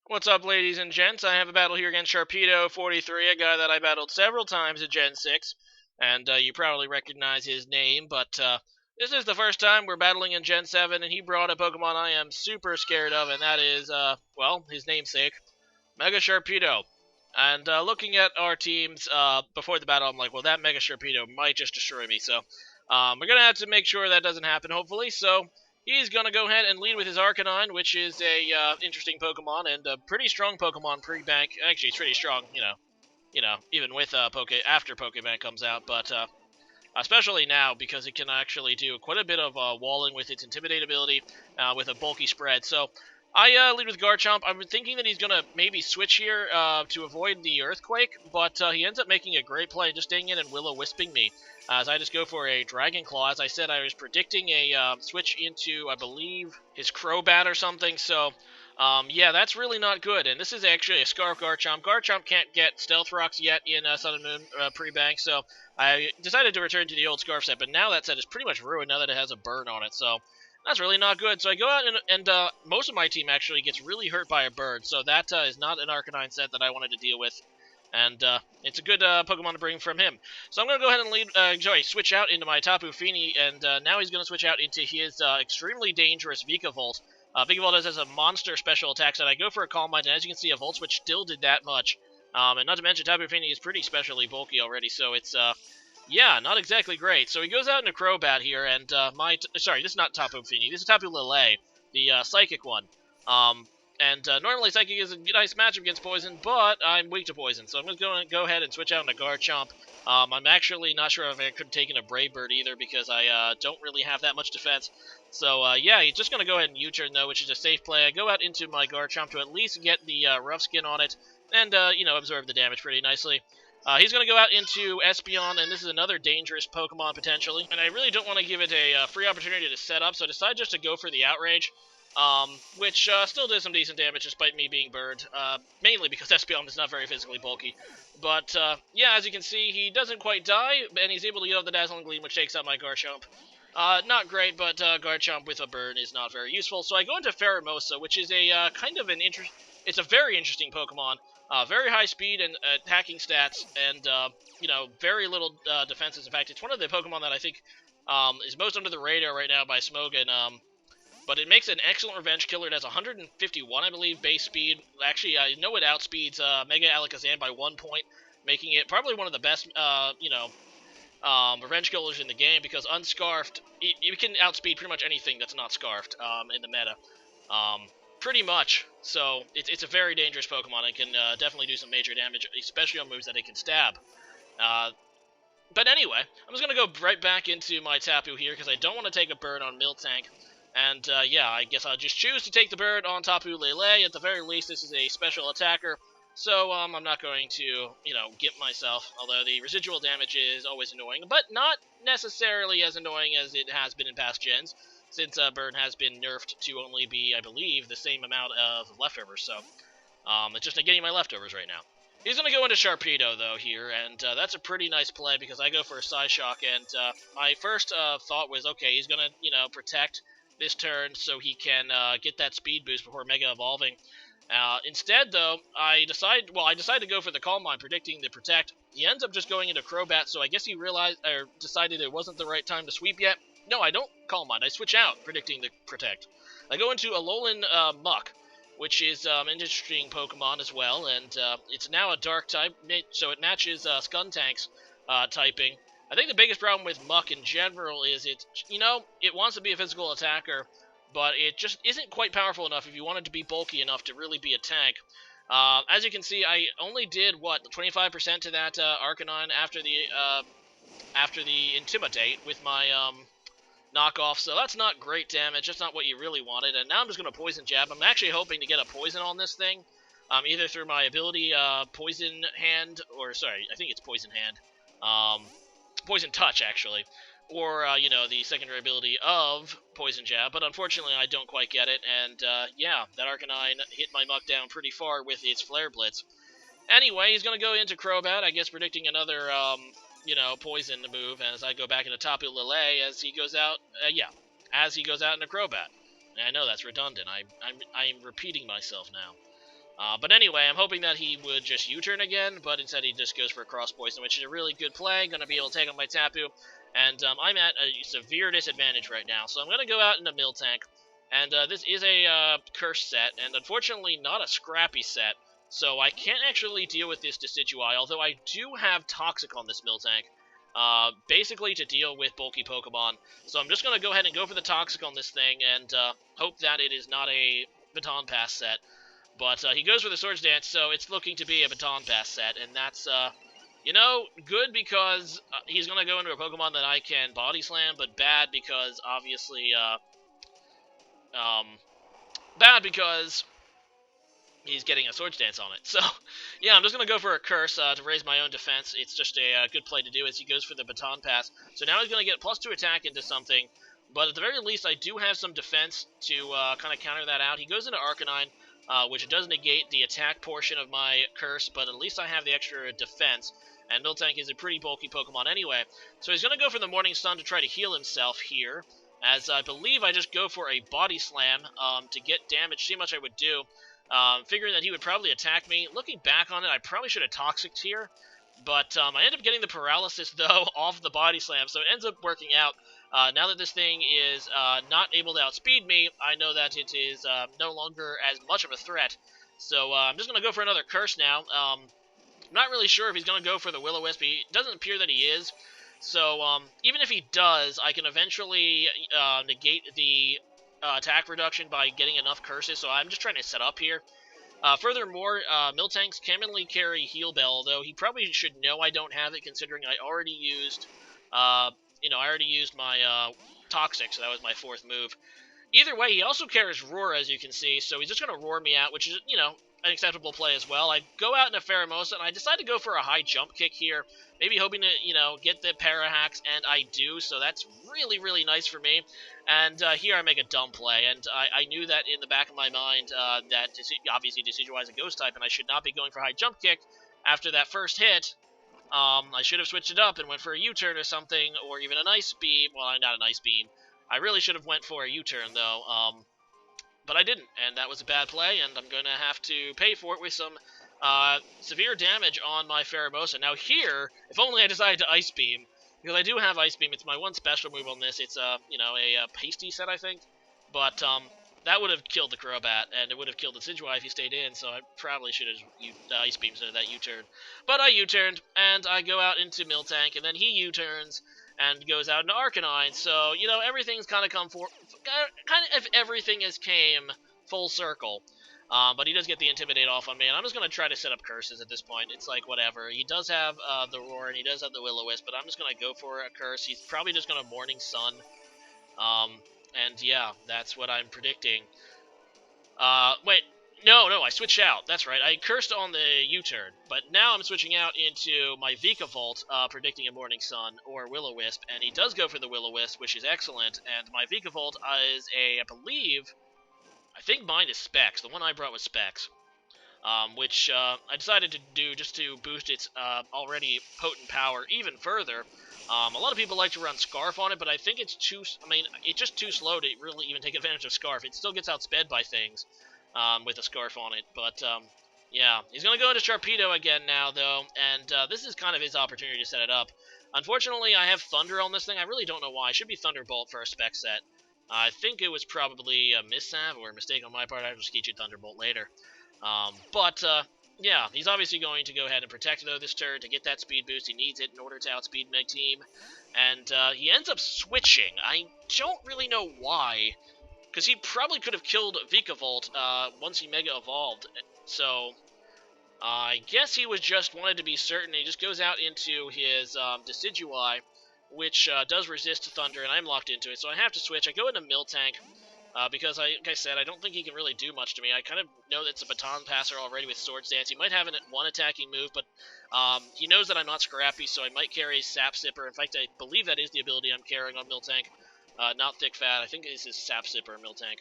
What's up, ladies and gents? I have a battle here against Sharpedo43, a guy that I battled several times at Gen 6, and you probably recognize his name, but this is the first time we're battling in Gen 7, and he brought a Pokemon I am super scared of, and that is, well, his namesake, Mega Sharpedo. And looking at our teams before the battle, I'm like, well, that Mega Sharpedo might just destroy me, so we're going to have to make sure that doesn't happen, hopefully, so he's going to go ahead and lead with his Arcanine, which is a interesting Pokemon and a pretty strong Pokemon pre-bank. Actually, it's pretty strong, even with after Pokebank comes out, but especially now because it can actually do quite a bit of walling with its Intimidate ability with a bulky spread. So I lead with Garchomp. I'm thinking that he's going to maybe switch here to avoid the Earthquake, but he ends up making a great play, just staying in and Will-O-Wisping me. As I just go for a Dragon Claw. As I said, I was predicting a switch into, I believe, his Crobat or something, so yeah, that's really not good. And this is actually a Scarf Garchomp. Garchomp can't get Stealth Rocks yet in Sun and Moon pre-bank, so I decided to return to the old Scarf set, but now that set is pretty much ruined now that it has a burn on it, so that's really not good. So I go out and most of my team actually gets really hurt by a bird, so that is not an Arcanine set that I wanted to deal with. And it's a good Pokemon to bring from him. So I'm going to go ahead and switch out into my Tapu Fini, and now he's going to switch out into his extremely dangerous Vikavolt. Vikavolt has a monster special attack set. I go for a Calm Mind, and as you can see, a Volt Switch still did that much. And not to mention, Tapu Fini is pretty specially bulky already, so it's, yeah, not exactly great. So he goes out into Crobat here, and sorry, this is not Tapu Fini, this is Tapu Lele, the Psychic one. Normally Psychic is a nice matchup against Poison, but I'm weak to Poison, so I'm going to go ahead and switch out into Garchomp. I'm actually not sure if I could have taken a Brave Bird either, because I don't really have that much defense. So, yeah, he's just going to go ahead and U-turn, though, which is a safe play. I go out into my Garchomp to at least get the Rough Skin on it, and, absorb the damage pretty nicely. He's going to go out into Espeon, and this is another dangerous Pokemon, potentially. And I really don't want to give it a free opportunity to set up, so I decide just to go for the Outrage. Which still did some decent damage despite me being burned, mainly because Espeon is not very physically bulky. But, yeah, as you can see, he doesn't quite die, and he's able to get off the Dazzling Gleam, which takes out my Garchomp. Not great, but Garchomp with a burn is not very useful. So I go into Pheromosa, which is a kind of an it's a very interesting Pokemon. Very high speed and attacking stats, and, very little defenses. In fact, it's one of the Pokemon that I think is most under the radar right now by Smogon. But it makes an excellent revenge killer. It has 151, I believe, base speed. Actually, I know it outspeeds Mega Alakazam by 1 point, making it probably one of the best, revenge killers in the game, because unscarfed, it can outspeed pretty much anything that's not scarfed in the meta. Pretty much. So it's a very dangerous Pokemon and can definitely do some major damage, especially on moves that it can stab. But anyway, I'm just going to go right back into my Tapu here, because I don't want to take a burn on Miltank. And, yeah, I guess I'll just choose to take the bird on Tapu Lele. At the very least, this is a special attacker. So, I'm not going to, gimp myself. Although the residual damage is always annoying. But not necessarily as annoying as it has been in past gens. Since Burn has been nerfed to only be, I believe, the same amount of leftovers. So, it's just getting my leftovers right now. He's going to go into Sharpedo, though, here, and that's a pretty nice play, because I go for a Psyshock, and my first thought was, okay, he's going to, protect this turn so he can get that speed boost before Mega Evolving. Instead, though, I decide to go for the Calm Mind, predicting the Protect. He ends up just going into Crobat, so I guess he decided it wasn't the right time to sweep yet. No, I don't Calm Mind. I switch out, predicting the Protect. I go into Alolan Muck, which is an interesting Pokemon as well, and it's now a Dark type, so it matches Skuntank's typing. I think the biggest problem with Muck in general is it wants to be a physical attacker, but it just isn't quite powerful enough if you want it to be bulky enough to really be a tank. As you can see, I only did, 25% to that Arcanine after the Intimidate with my knockoff, so that's not great damage. That's not what you really wanted, and now I'm just going to Poison Jab. I'm actually hoping to get a Poison on this thing, either through my ability Poison Hand, or sorry, I think it's Poison Hand. Poison Touch, actually, or, the secondary ability of Poison Jab, but unfortunately I don't quite get it, and, yeah, that Arcanine hit my Muck down pretty far with its Flare Blitz. Anyway, he's going to go into Crobat, I guess predicting another, Poison move, as I go back into Tapu Lele as he goes out, as he goes out into Crobat. And I know that's redundant, I'm repeating myself now. But anyway, I'm hoping that he would just U-turn again, but instead he just goes for a Cross Poison, which is a really good play. Going to be able to take on my Tapu, and I'm at a severe disadvantage right now. So I'm going to go out into Miltank, and this is a Curse set, and unfortunately not a Scrappy set, so I can't actually deal with this Decidueye, although I do have Toxic on this Miltank, basically to deal with bulky Pokemon. So I'm just going to go ahead and go for the Toxic on this thing, and hope that it is not a Baton Pass set. But he goes for the Swords Dance, so it's looking to be a Baton Pass set, and that's, you know, good because he's going to go into a Pokemon that I can Body Slam, but bad because, obviously, bad because he's getting a Swords Dance on it. So, yeah, I'm just going to go for a Curse to raise my own defense. It's just a good play to do as he goes for the Baton Pass. So now he's going to get +2 attack into something, but at the very least, I do have some defense to kind of counter that out. He goes into Arcanine, which does negate the attack portion of my Curse, but at least I have the extra defense, and Miltank is a pretty bulky Pokemon anyway. So he's going to go for the Morning Sun to try to heal himself here, as I believe I just go for a Body Slam to get damage, see how much I would do. Figuring that he would probably attack me. Looking back on it, I probably should have Toxic'd here, but I end up getting the Paralysis, though, off the Body Slam, so it ends up working out. Now that this thing is not able to outspeed me, I know that it is no longer as much of a threat. So I'm just going to go for another Curse now. I'm not really sure if he's going to go for the Will-O-Wisp. It doesn't appear that he is. So even if he does, I can eventually negate the attack reduction by getting enough Curses. So I'm just trying to set up here. Furthermore, Miltanks can only carry Heal Bell, although he probably should know I don't have it, considering I already used... I already used my Toxic, so that was my 4th move. Either way, he also carries Roar, as you can see, so he's just going to Roar me out, which is, an acceptable play as well. I go out in a Pheromosa, and I decide to go for a high jump kick here, maybe hoping to, get the Parahacks, and I do, so that's really, really nice for me. And here I make a dumb play, and I knew that in the back of my mind that obviously Decidueye is a Ghost type, and I should not be going for high jump kick after that first hit. I should have switched it up and went for a U-turn or something, or even an Ice Beam. Well, not an Ice Beam. I really should have went for a U-turn, though, but I didn't, and that was a bad play, and I'm going to have to pay for it with some severe damage on my Pheromosa. Now here, if only I decided to Ice Beam, because I do have Ice Beam. It's my one special move on this. It's, a pasty set, I think, but that would have killed the Crobat, and it would have killed the Decidueye if he stayed in, so I probably should have used Ice Beam instead of that U-turn. But I U-turned, and I go out into Miltank, and then he U-turns and goes out into Arcanine, so, everything's kind of everything has came full circle. But he does get the Intimidate off on me, and I'm just going to try to set up Curses at this point. It's like, whatever. He does have the Roar, and he does have the Will-O-Wisp, but I'm just going to go for a Curse. He's probably just going to Morning Sun. And yeah, that's what I'm predicting. Wait, no, I switched out. That's right. I cursed on the U-turn, but now I'm switching out into my Vikavolt, predicting a Morning Sun or Will-O-Wisp, and he does go for the Will-O-Wisp, which is excellent, and my Vikavolt is I think mine is Specs. The one I brought was Specs, which I decided to do just to boost its already potent power even further. A lot of people like to run Scarf on it, but I think it's it's just too slow to really even take advantage of Scarf. It still gets outsped by things with a Scarf on it, but yeah. He's going to go into Sharpedo again now, though, and this is kind of his opportunity to set it up. Unfortunately, I have Thunder on this thing. I really don't know why. It should be Thunderbolt for a Spec set. I think it was probably a mishap or a mistake on my part. I'll just get you Thunderbolt later. Yeah, he's obviously going to go ahead and Protect, though, this turn to get that speed boost. He needs it in order to outspeed my team. And he ends up switching. I don't really know why, because he probably could have killed Vikavolt once he Mega Evolved. So I guess he was just wanted to be certain. He just goes out into his Decidueye, which does resist Thunder, and I'm locked into it. So I have to switch. I go into Miltank. Because, like I said, I don't think he can really do much to me. I kind of know that it's a Baton Passer already with Swords Dance. He might have one attacking move, but he knows that I'm not Scrappy, so I might carry Sap Sipper. In fact, I believe that is the ability I'm carrying on Miltank. Not Thick Fat. I think this is Sap Sipper Miltank.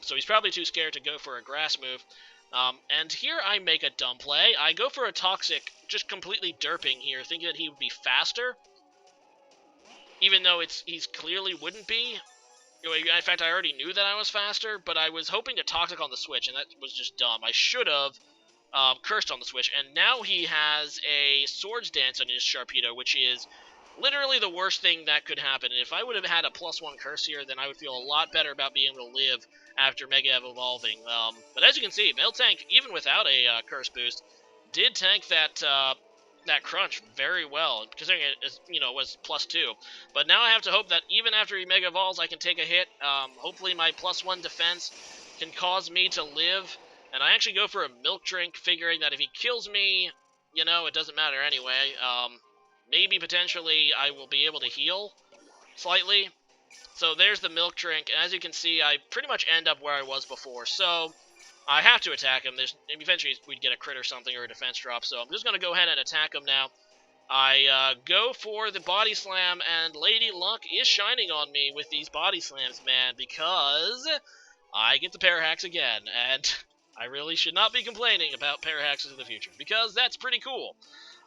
So he's probably too scared to go for a Grass move. And here I make a dumb play. I go for a Toxic, just completely derping here, thinking that he would be faster. Even though he's clearly wouldn't be. In fact, I already knew that I was faster, but I was hoping to Toxic on the switch, and that was just dumb. I should have Cursed on the Switch, and now he has a Swords Dance on his Sharpedo, which is literally the worst thing that could happen. And if I would have had a +1 Curse here, then I would feel a lot better about being able to live after Mega Evolving. But as you can see, Miltank, even without a Curse boost, did tank that crunch very well, considering it is, was +2. But now I have to hope that even after he Mega Evolves, I can take a hit. Hopefully my +1 defense can cause me to live. And I actually go for a milk drink, figuring that if he kills me, it doesn't matter anyway. Maybe potentially I will be able to heal slightly. So there's the milk drink, and as you can see, I pretty much end up where I was before. So I have to attack him. Eventually we'd get a crit or something, or a defense drop, so I'm just going to go ahead and attack him now. I go for the body slam, and Lady Luck is shining on me with these body slams, man, because I get the pair hacks again, and I really should not be complaining about pair hacks in the future, because that's pretty cool.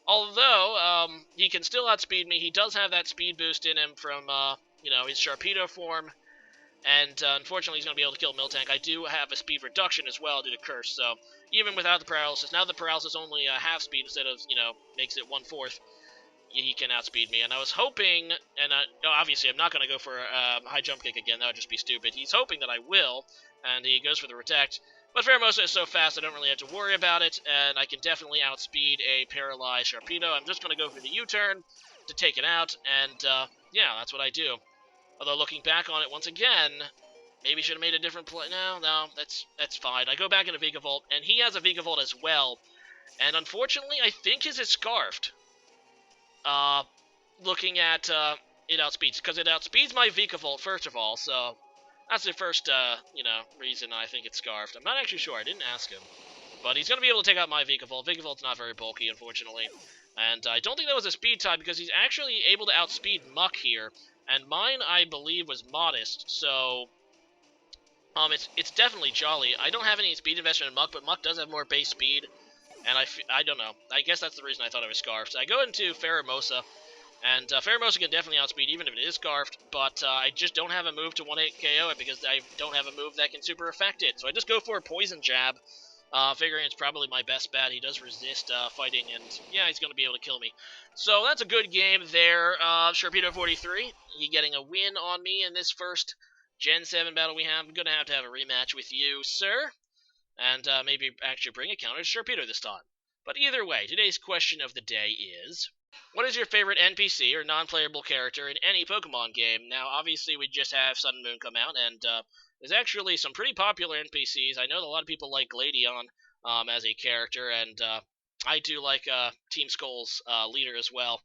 Although, he can still outspeed me, he does have that speed boost in him from, his Sharpedo form, and unfortunately he's going to be able to kill Miltank. I do have a speed reduction as well due to Curse, so even without the paralysis, now the paralysis only half speed instead of, makes it 1/4, he can outspeed me. And I was hoping, and obviously I'm not going to go for a high jump kick again, that would just be stupid. He's hoping that I will, and he goes for the Protect. But Pheromosa is so fast I don't really have to worry about it, and I can definitely outspeed a paralyzed Sharpedo. I'm just going to go for the U-turn to take it out, and yeah, that's what I do. Although looking back on it once again, maybe should have made a different play. No, that's fine. I go back into Vikavolt, and he has a Vikavolt as well, and unfortunately I think his is Scarfed. Looking at it outspeeds, because it outspeeds my Vikavolt first of all, so that's the first, reason I think it's Scarfed. I'm not actually sure, I didn't ask him. But he's going to be able to take out my Vikavolt. Vikavolt's not very bulky, unfortunately. And I don't think that was a speed tie, because he's actually able to outspeed Muck here. And mine, I believe, was Modest, so it's definitely Jolly. I don't have any speed investment in Muck, but Muck does have more base speed. And I don't know. I guess that's the reason I thought it was Scarfed. So I go into Pheromosa. And Pheromosa can definitely outspeed even if it is Scarfed, but I just don't have a move to 1-8 KO it because I don't have a move that can super affect it. So I just go for a Poison Jab, figuring it's probably my best bet. He does resist fighting, and yeah, he's going to be able to kill me. So that's a good game there. Sharpedo43, he getting a win on me in this first Gen 7 battle we have. I'm going to have a rematch with you, sir, and maybe actually bring a counter to Sharpedo this time. But either way, today's question of the day is, what is your favorite NPC or non-playable character in any Pokemon game? Now, obviously, we just have Sun and Moon come out, and there's actually some pretty popular NPCs. I know that a lot of people like Gladion as a character, and I do like Team Skull's leader as well.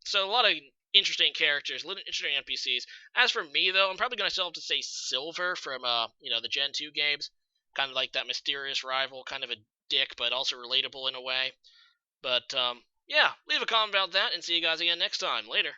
So a lot of interesting characters, interesting NPCs. As for me, though, I'm probably going to still have to say Silver from the Gen 2 games. Kind of like that mysterious rival, kind of a dick, but also relatable in a way. But yeah, leave a comment about that, and see you guys again next time. Later.